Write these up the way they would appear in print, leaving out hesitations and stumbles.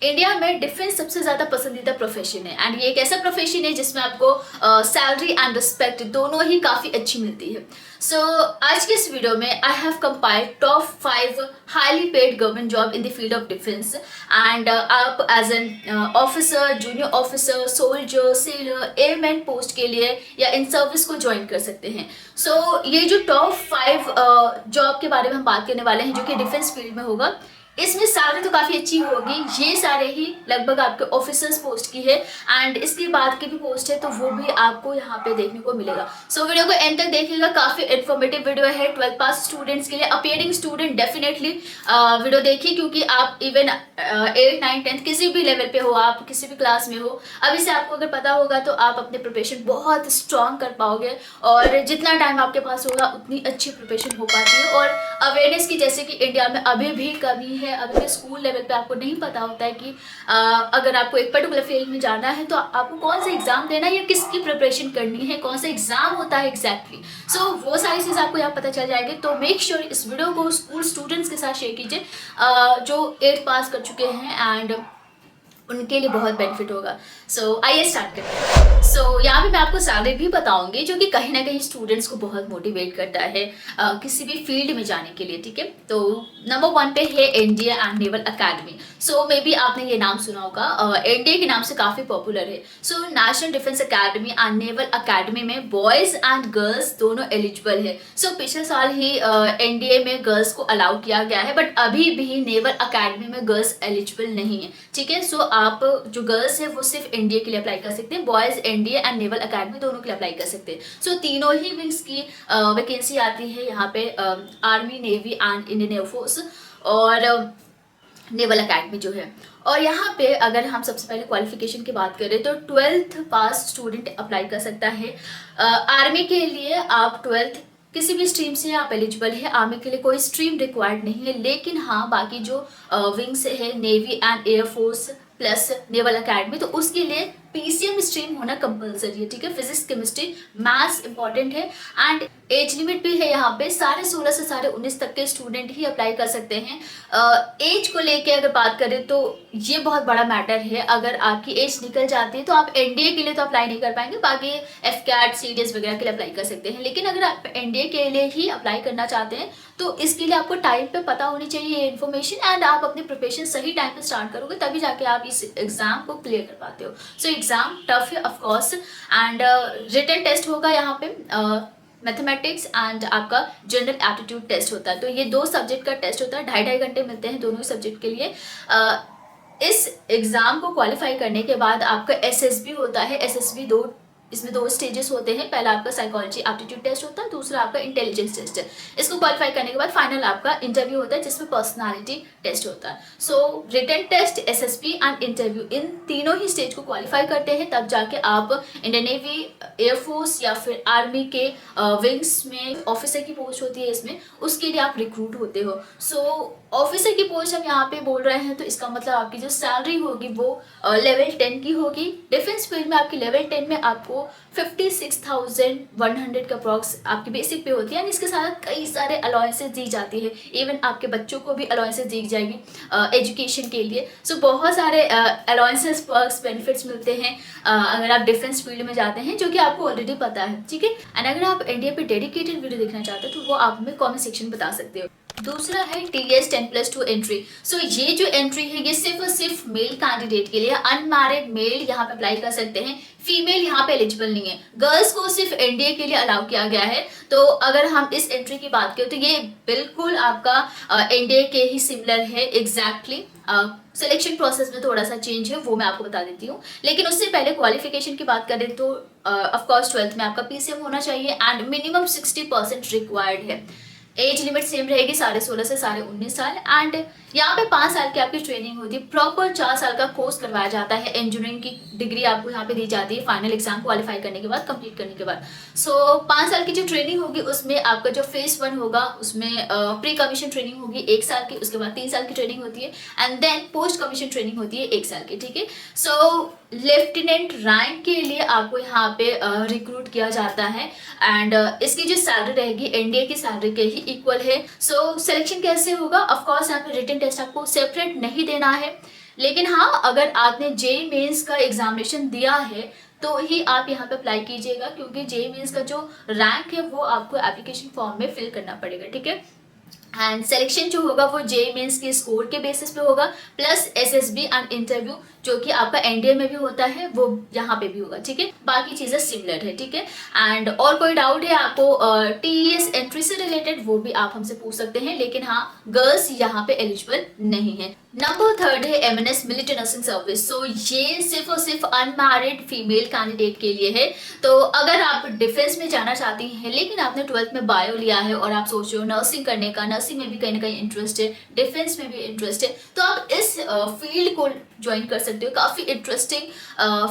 India में defence सबसे ज्यादा पसंदीदा प्रोफेशन है एंड ये एक ऐसा प्रोफेशन है जिसमें आपको सैलरी एंड रिस्पेक्ट दोनों ही काफी अच्छी मिलती है। सो आज के इस वीडियो में I have compiled top 5 highly paid government job in the field of defence and आप as an officer, junior officer, soldier, sailor, airman post के लिए या इन सर्विस को ज्वाइन कर सकते हैं। सो ये जो टॉप 5 जॉब के बारे में हम बात करने वाले हैं जो कि डिफेंस फील्ड में होगा, इसमें सैलरी तो काफी अच्छी होगी। ये सारे ही लगभग आपके ऑफिसर्स पोस्ट की है एंड इसके बाद की भी पोस्ट है तो वो भी आपको यहाँ पे देखने को मिलेगा। सो वीडियो को एंड तक देखिएगा, काफी इन्फॉर्मेटिव वीडियो है 12th पास स्टूडेंट्स के लिए। अपीयरिंग स्टूडेंट डेफिनेटली वीडियो देखिए क्योंकि आप इवन 8, 9, 10 किसी भी लेवल पे हो, आप किसी भी क्लास में हो, अभी से आपको अगर पता होगा तो आप अपने प्रिपरेशन बहुत स्ट्रांग कर पाओगे और जितना टाइम आपके पास होगा उतनी अच्छी प्रिपरेशन हो पाती है। और अवेयरनेस की जैसे कि इंडिया में अभी भी कमी है, अभी भी स्कूल लेवल पे आपको नहीं पता होता है कि अगर आपको एक पर्टिकुलर फील्ड में जाना है तो आपको कौन सा एग्जाम देना है या किसकी प्रिपरेशन करनी है, कौन सा एग्जाम होता है एग्जैक्टली। सो वो सारी चीज़ आपको यहाँ पता चल जाएगी। तो मेक श्योर इस वीडियो को स्कूल स्टूडेंट्स के साथ शेयर कीजिए जो 8th पास कर चुके हैं एंड उनके लिए बहुत बेनिफिट होगा। सो आइए स्टार्ट करते हैं। सो यहाँ पे मैं आपको सैलरी भी बताऊंगी जो कि कहीं ना कहीं स्टूडेंट्स को बहुत मोटिवेट करता है किसी भी फील्ड में जाने के लिए, ठीक है। तो नंबर 1 पे है NDA and naval academy. So may be आपने ये नाम सुना होगा, एनडीए के नाम से काफ़ी पॉपुलर है। So national defence academy and naval academy में बॉयज़ एंड गर्ल्स दोनों एलिजिबल है। सो पिछले साल ही एनडीए में गर्ल्स को अलाउ किया गया है बट अभी भी नेवल अकेडमी में गर्ल्स एलिजिबल नहीं है, ठीक है। सो आप जो गर्ल्स है वो सिर्फ एनडीए के लिए अप्लाई कर सकते हैं, boys NDA and naval academy दोनों के लिए अप्लाई कर सकते हैं। सो तीनों ही विंग्स की वैकेंसी आती है यहाँ पे, army, navy and Indian air force और नेवल अकेडमी जो है। और यहाँ पे अगर हम सबसे पहले क्वालिफिकेशन की बात करें तो 12th पास स्टूडेंट अप्लाई कर सकता है। आर्मी के लिए आप 12th किसी भी स्ट्रीम से आप एलिजिबल है, आर्मी के लिए कोई स्ट्रीम रिक्वायर्ड नहीं है। लेकिन हाँ, बाकी जो विंग्स है navy and air force plus naval academy, तो उसके लिए पीसीएम स्ट्रीम होना कंपलसरी है, ठीक है। फिजिक्स, केमिस्ट्री, मैथ्स इंपॉर्टेंट है एंड एज लिमिट भी है यहाँ पे। 16.5 से 19.5 तक के स्टूडेंट ही अप्लाई कर सकते हैं। एज को लेके अगर बात करें तो ये बहुत बड़ा मैटर है। अगर आपकी एज निकल जाती है तो आप एनडीए के लिए तो अप्लाई नहीं कर पाएंगे, बाकी एफकैट, सीडीएस वगैरह के लिए अप्लाई कर सकते हैं। लेकिन अगर आप एनडीए के लिए ही अप्लाई करना चाहते हैं तो इसके लिए आपको टाइम पे पता होनी चाहिए ये इन्फॉर्मेशन एंड आप अपनी प्रिपरेशन सही टाइम पे स्टार्ट करोगे तभी जाके आप इस एग्जाम को क्लियर कर पाते हो। सो एग्जाम टफ है of course and written test होगा यहाँ पे, मैथमेटिक्स एंड आपका जनरल एप्टीट्यूड टेस्ट होता है। तो ये 2 सब्जेक्ट का टेस्ट होता है, 2.5 घंटे मिलते हैं दोनों सब्जेक्ट के लिए। इस एग्ज़ाम को क्वालिफाई करने के बाद आपका एसएसबी होता है। एसएसबी इसमें 2 स्टेजेस होते हैं। पहला आपका साइकोलॉजी एप्टीट्यूड टेस्ट होता है, दूसरा आपका इंटेलिजेंस टेस्ट है। इसको क्वालिफाई करने के बाद फाइनल आपका इंटरव्यू होता है जिसमें पर्सनालिटी टेस्ट होता है। So written test, SSB and interview, इन तीनों ही स्टेज को क्वालिफाई करते हैं तब जाके आप इंडियन नेवी, एयरफोर्स या फिर आर्मी के विंग्स में ऑफिसर की पोस्ट होती है, इसमें उसके लिए आप रिक्रूट होते हो। सो ऑफिसर की पोस्ट हम यहाँ पे बोल रहे हैं तो इसका मतलब आपकी जो सैलरी होगी वो लेवल 10 की होगी। डिफेंस फील्ड में आपकी लेवल 10 में आपको 56,100 का अप्रॉक्स आपकी बेसिक पे होती है। इसके साथ कई सारे अलाउंसेस दी जाती है, इवन आपके बच्चों को भी अलाउंसेस दी जाएगी एजुकेशन के लिए। सो बहुत सारे अलाउंसेस, पर्क्स, बेनिफिट्स मिलते हैं अगर आप डिफेंस फील्ड में जाते हैं, जो कि आपको ऑलरेडी पता है, ठीक है। एंड अगर आप इंडिया पे डेडिकेटेड वीडियो देखना चाहते हो तो वो आप हमें कॉमेंट सेक्शन बता सकते हो। दूसरा है TS 10+2 एंट्री। सो ये जो एंट्री है ये सिर्फ और सिर्फ मेल कैंडिडेट के लिए, अनमैरिड मेल यहाँ पे अप्लाई कर सकते हैं, फीमेल यहाँ पे एलिजिबल नहीं है। गर्ल्स को सिर्फ एनडीए के लिए अलाउ किया गया है। तो अगर हम इस एंट्री की बात करें तो ये बिल्कुल आपका एनडीए के ही सिमिलर है एग्जैक्टली। सिलेक्शन प्रोसेस में थोड़ा सा चेंज है, वो मैं आपको बता देती हूँ। लेकिन उससे पहले क्वालिफिकेशन की बात करें तो ऑफकोर्स 12th में आपका पीसीएम होना चाहिए एंड मिनिमम 60% रिक्वायर्ड है। एज लिमिट सेम रहेगी 16.5 से 19.5 साल एंड यहाँ पे 5 साल की आपकी ट्रेनिंग होती है। प्रॉपर 4 साल का कोर्स करवाया जाता है, इंजीनियरिंग की डिग्री आपको यहाँ पे दी जाती है फाइनल एग्जाम क्वालिफाई करने के बाद, कंप्लीट करने के बाद। सो 5 साल की जो ट्रेनिंग होगी उसमें आपका जो फेज 1 होगा उसमें प्री कमीशन ट्रेनिंग होगी 1 साल की, उसके बाद 3 साल की ट्रेनिंग होती है and then post commission training होती है 1 साल की, ठीक है। सो लेफ्टिनेंट रैंक के लिए आपको यहाँ पे रिक्रूट किया जाता है एंड इसकी जो सैलरी रहेगी एनडीए की सैलरी के ही इक्वल है। सो सिलेक्शन कैसे होगा, ऑफ कोर्स यहाँ पे रिटन टेस्ट आपको सेपरेट नहीं देना है। लेकिन हाँ, अगर आपने जेईई मेंस का एग्जामिनेशन दिया है तो ही आप यहाँ पे अप्लाई कीजिएगा, क्योंकि जेईई मेंस का जो रैंक है वो आपको एप्लीकेशन फॉर्म में फिल करना पड़ेगा, ठीक है। एंड सिलेक्शन जो होगा वो जेईई मेंस के स्कोर के बेसिस पे होगा, प्लस एसएसबी एंड इंटरव्यू जो कि आपका एनडीए में भी होता है वो यहाँ पे भी होगा, ठीक है। बाकी चीजें सिमिलर है, ठीक है। एंड और कोई डाउट है आपको टीईएस एंट्री से रिलेटेड, वो भी आप हमसे पूछ सकते हैं, लेकिन हाँ, गर्ल्स यहाँ पे एलिजिबल नहीं है। नंबर 3 है एमएनएस मिलिट्री नर्सिंग सर्विस। सो ये सिर्फ और सिर्फ अनमैरिड फीमेल कैंडिडेट के लिए है। तो अगर आप डिफेंस में जाना चाहती हैं लेकिन आपने 12th में बायो लिया है और आप सोच रहे हो नर्सिंग करने का, नर्सिंग में भी कहीं ना कहीं इंटरेस्ट है, डिफेंस में भी इंटरेस्ट है, तो आप इस फील्ड को ज्वाइन कर सकते हो। काफ़ी इंटरेस्टिंग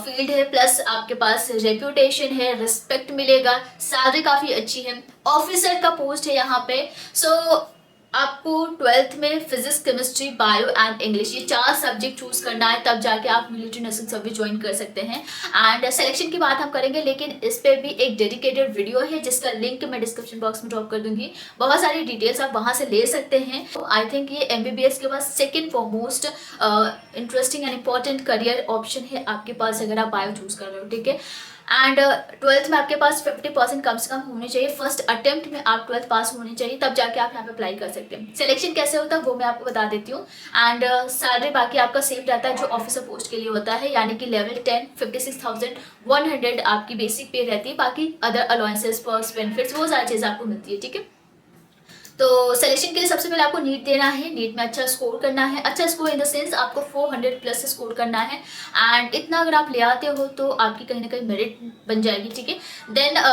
फील्ड है, प्लस आपके पास रेप्यूटेशन है, रिस्पेक्ट मिलेगा, सैलरी काफ़ी अच्छी है, ऑफिसर का पोस्ट है यहाँ पे। सो आपको 12th में physics, chemistry, bio and English ये 4 सब्जेक्ट चूज करना है, तब जाके आप मिलिट्री नर्सिंग सर्विस ज्वाइन कर सकते हैं। एंड सिलेक्शन की बात हम करेंगे, लेकिन इस पे भी एक डेडिकेटेड वीडियो है जिसका लिंक मैं डिस्क्रिप्शन बॉक्स में ड्रॉप कर दूंगी। बहुत सारी डिटेल्स आप वहां से ले सकते हैं। आई थिंक ये एमबीबीएस के बाद second foremost interesting and important career option है आपके पास अगर आप बायो चूज कर रहे हो, ठीक है। एंड 12th में आपके पास 50% कम से कम होने चाहिए, फर्स्ट अटेम्प्ट में आप 12th पास होनी चाहिए, तब जाके आप यहाँ पे अप्लाई कर सकते हैं। सिलेक्शन कैसे होता है वो मैं आपको बता देती हूँ। एंड सैलरी बाकी आपका सेफ रहता है जो ऑफिसर पोस्ट के लिए होता है, यानी कि लेवल 10 56,100 आपकी बेसिक पे रहती है, बाकी अदर अलाउंसेस, पर्क्स, बेनिफिट्स वो सारी चीज़ आपको मिलती है, ठीक है। तो सिलेक्शन के लिए सबसे पहले आपको नीट देना है, नीट में अच्छा स्कोर करना है, अच्छा स्कोर इन द सेंस आपको 400 प्लस स्कोर करना है। एंड इतना अगर आप ले आते हो तो आपकी कहीं ना कहीं मेरिट बन जाएगी, ठीक है। देन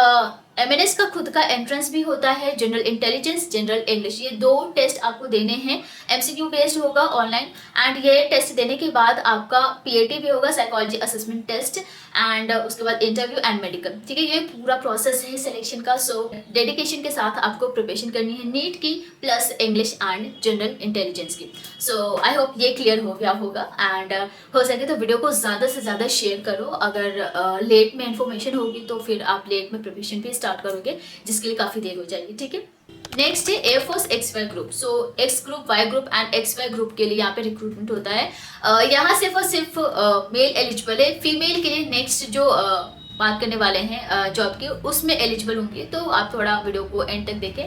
एमएनएस का खुद का एंट्रेंस भी होता है, जनरल इंटेलिजेंस, जनरल इंग्लिश, ये 2 टेस्ट आपको देने हैं, एमसीक्यू बेस्ड होगा ऑनलाइन। एंड ये टेस्ट देने के बाद आपका पीएटी भी होगा, साइकोलॉजी असेसमेंट टेस्ट, एंड उसके बाद इंटरव्यू एंड मेडिकल, ठीक है। ये पूरा प्रोसेस है सिलेक्शन का। सो डेडिकेशन के साथ आपको प्रिपरेशन करनी है नीट की, plus English and general intelligence की। सो आई होप ये क्लियर हो गया होगा। एंड हो सके तो वीडियो को ज़्यादा से ज़्यादा शेयर करो। अगर लेट में इन्फॉर्मेशन होगी तो फिर आप लेट में प्रिपरेशन भी स्टार्ट करोगे, जिसके लिए काफ़ी देर हो जाएगी, ठीक है। नेक्स्ट है air force XY group. So X group, Y group and XY group के लिए यहाँ पे रिक्रूटमेंट होता है। यहाँ सिर्फ और सिर्फ मेल एलिजिबल है, फीमेल के लिए नेक्स्ट जो बात करने वाले हैं जॉब की उसमें एलिजिबल होंगे, तो आप थोड़ा वीडियो को एंड तक देखें।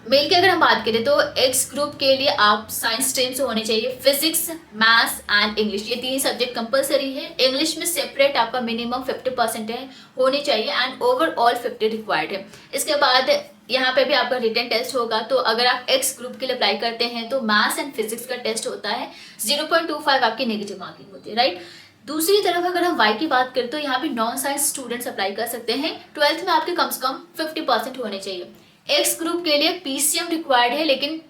मेल की अगर हम बात करें तो एक्स ग्रुप के लिए आप साइंस स्ट्रीम से होने चाहिए, फिजिक्स, मैथ्स एंड इंग्लिश, ये 3 सब्जेक्ट कंपलसरी है। इंग्लिश में सेपरेट आपका मिनिमम 50% है होनी चाहिए, एंड ओवरऑल 50 रिक्वायर्ड है। इसके बाद यहाँ पे भी आपका रिटन टेस्ट होगा। तो अगर आप एक्स ग्रुप के लिए अप्लाई करते हैं तो मैथ्स एंड फिजिक्स का टेस्ट होता है, 0.25 आपकी नेगेटिव मार्किंग होती है, राइट। दूसरी तरफ अगर हम वाई की बात करें तो यहाँ पे नॉन साइंस स्टूडेंट्स अप्लाई कर सकते हैं। 12th में आपके कम से कम 50% होने चाहिए। एक्स ग्रुप के लिए पीसीएम रिक्वायर्ड है, लेकिन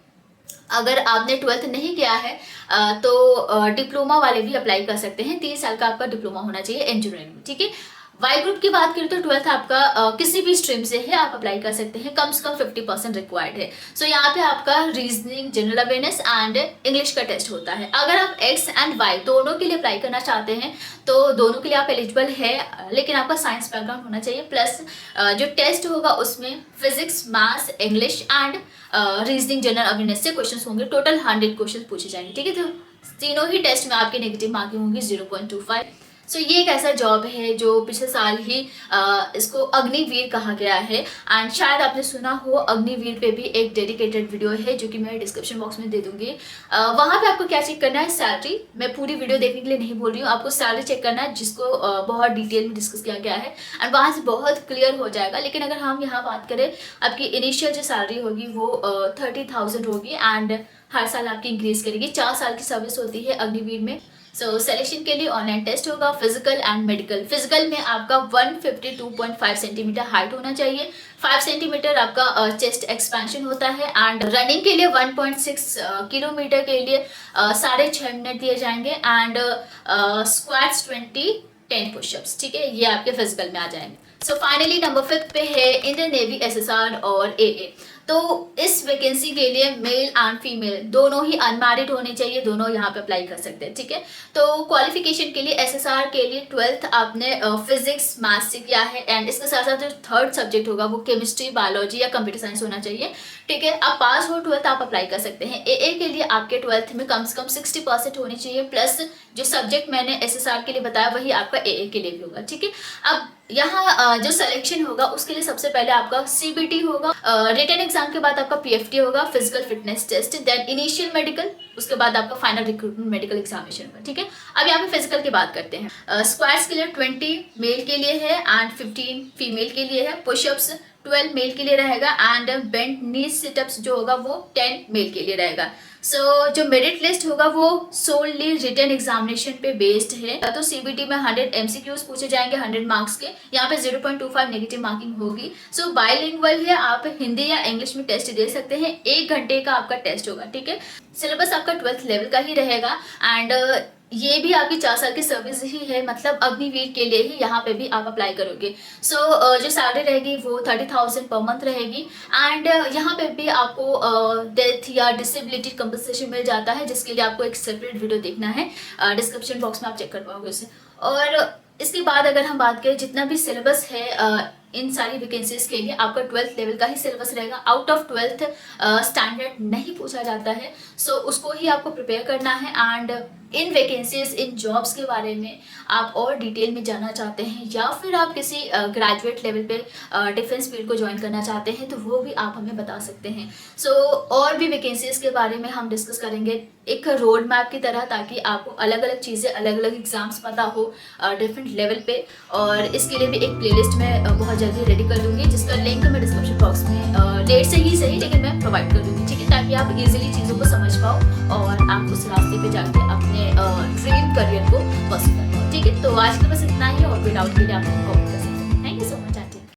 अगर आपने 12th नहीं किया है तो डिप्लोमा वाले भी अप्लाई कर सकते हैं। 3 साल का आपका डिप्लोमा होना चाहिए इंजीनियरिंग में, ठीक है। वाई ग्रुप की बात करें तो 12th आपका किसी भी स्ट्रीम से है, आप अप्लाई कर सकते हैं, कम से कम 50% रिक्वायर्ड है। सो यहाँ पे आपका reasoning, general awareness and English का टेस्ट होता है। अगर आप एक्स एंड वाई दोनों के लिए अप्लाई करना चाहते हैं तो दोनों के लिए आप एलिजिबल है, लेकिन आपका साइंस बैकग्राउंड होना चाहिए, प्लस जो टेस्ट होगा उसमें physics, maths, English and reasoning, general awareness से क्वेश्चन होंगे। टोटल 100 क्वेश्चन पूछे जाएंगे, ठीक है। तो तीनों ही टेस्ट में आपकी नेगेटिव मार्किंग होंगी 0.25। सो ये एक ऐसा जॉब है जो पिछले साल ही इसको अग्निवीर कहा गया है, एंड शायद आपने सुना हो। अग्निवीर पे भी एक डेडिकेटेड वीडियो है जो कि मैं डिस्क्रिप्शन बॉक्स में दे दूंगी। वहाँ पे आपको क्या चेक करना है, सैलरी। मैं पूरी वीडियो देखने के लिए नहीं बोल रही हूँ, आपको सैलरी चेक करना है, जिसको बहुत डिटेल में डिस्कस किया गया है, एंड वहाँ से बहुत क्लियर हो जाएगा। लेकिन अगर हम यहाँ बात करें, आपकी इनिशियल जो सैलरी होगी वो 30,000 होगी, एंड हर साल आपकी इंक्रीज करेगी। 4 साल की सर्विस होती है अग्निवीर में। सो सिलेक्शन के लिए ऑनलाइन टेस्ट होगा, फिजिकल एंड मेडिकल। फिजिकल में आपका 152.5 सेंटीमीटर हाइट होना चाहिए, 5 सेंटीमीटर आपका चेस्ट एक्सपेंशन होता है, एंड रनिंग के लिए 1.6 किलोमीटर के लिए 6.5 मिनट दिए जाएंगे, एंड स्क्वाट्स 20, 10 पुशअप्स, ठीक है। ये आपके फिजिकल में आ जाएंगे। सो फाइनली नंबर 5 पे है इंडियन नेवी SSR और AA। तो इस वैकेंसी के लिए मेल एंड फीमेल दोनों ही अनमैरिड होने चाहिए, दोनों यहाँ पे अप्लाई कर सकते हैं, ठीक है। तो क्वालिफिकेशन के लिए SSR के लिए 12th आपने फिजिक्स, मैथ्स से किया है, एंड इसके साथ साथ जो 3rd सब्जेक्ट होगा वो केमिस्ट्री, बायोलॉजी या कंप्यूटर साइंस होना चाहिए। ठीक है। आप पास हो 12th आप अप्लाई कर सकते हैं। AA के लिए आपके 12th में कम से कम 60% होनी चाहिए, प्लस जो सब्जेक्ट मैंने SSR के लिए बताया वही आपका AA के लिए भी होगा। ठीक है। अब यहाँ जो सिलेक्शन होगा उसके लिए सबसे पहले आपका CBT होगा, रिटन एग्जाम के बाद आपका PFT होगा, physical fitness test, then initial medical, उसके बाद आपका फाइनल रिक्रूटमेंट मेडिकल एग्जामिनेशन होगा। ठीक है। अब यहाँ पे फिजिकल की बात करते हैं। स्क्वाट्स के लिए 20 मेल के लिए है एंड 15 फीमेल के लिए है। पुशअप्स 12 मेल के लिए रहेगा एंड बेंट नी सिटअप्स जो होगा वो 10 मेल के लिए रहेगा। जो मेरिट लिस्ट होगा वो सोलली रिटन एग्जामिनेशन पे बेस्ड है। तो CBT में 100 MCQs पूछे जाएंगे 100 मार्क्स के, यहाँ पे 0.25 नेगेटिव मार्किंग होगी। बाइलिंगुअल है, आप हिंदी या इंग्लिश में टेस्ट दे सकते हैं। 1 घंटे का आपका टेस्ट होगा। ठीक है। सिलेबस आपका 12th लेवल का ही रहेगा एंड ये भी आपकी 4 साल की सर्विस ही है, मतलब अग्निवीर के लिए ही यहाँ पे भी आप अप्लाई करोगे। जो सैलरी रहेगी वो 30,000 पर मंथ रहेगी एंड यहाँ पे भी आपको डेथ या डिसेबिलिटी कंपनसेशन मिल जाता है, जिसके लिए आपको एक सेपरेट वीडियो देखना है, डिस्क्रिप्शन बॉक्स में आप चेक कर पाओगे उसे। और इसके बाद अगर हम बात करें जितना भी सिलेबस है इन सारी वैकेंसीज के लिए आपका 12th लेवल का ही सिलेबस रहेगा। आउट ऑफ 12th स्टैंडर्ड नहीं पूछा जाता है, उसको ही आपको प्रिपेयर करना है। And in vacancies, in jobs के बारे में आप और डिटेल में जानना चाहते हैं या फिर आप किसी ग्रेजुएट लेवल पे डिफेंस फील्ड को ज्वाइन करना चाहते हैं तो वो भी आप हमें बता सकते हैं। और भी वैकेंसीज के बारे में हम डिस्कस करेंगे एक रोड मैप की तरह, ताकि आपको अलग अलग चीज़ें, अलग अलग एग्जाम्स पता हो डिफरेंट लेवल पे। और इसके लिए भी एक प्लेलिस्ट में बहुत जल्दी रेडी कर दूंगी, जिसका लिंक मैं डिस्क्रिप्शन बॉक्स में लेट से ही सही लेकिन मैं प्रोवाइड कर दूंगी। ठीक है, ताकि आप इजीली चीज़ों को समझ पाओ और आप उस रास्ते पे जाके अपने ड्रीम करियर को परस्यू कर पाओ। ठीक है, तो आज के बस इतना ही और कोई डाउट के लिए आप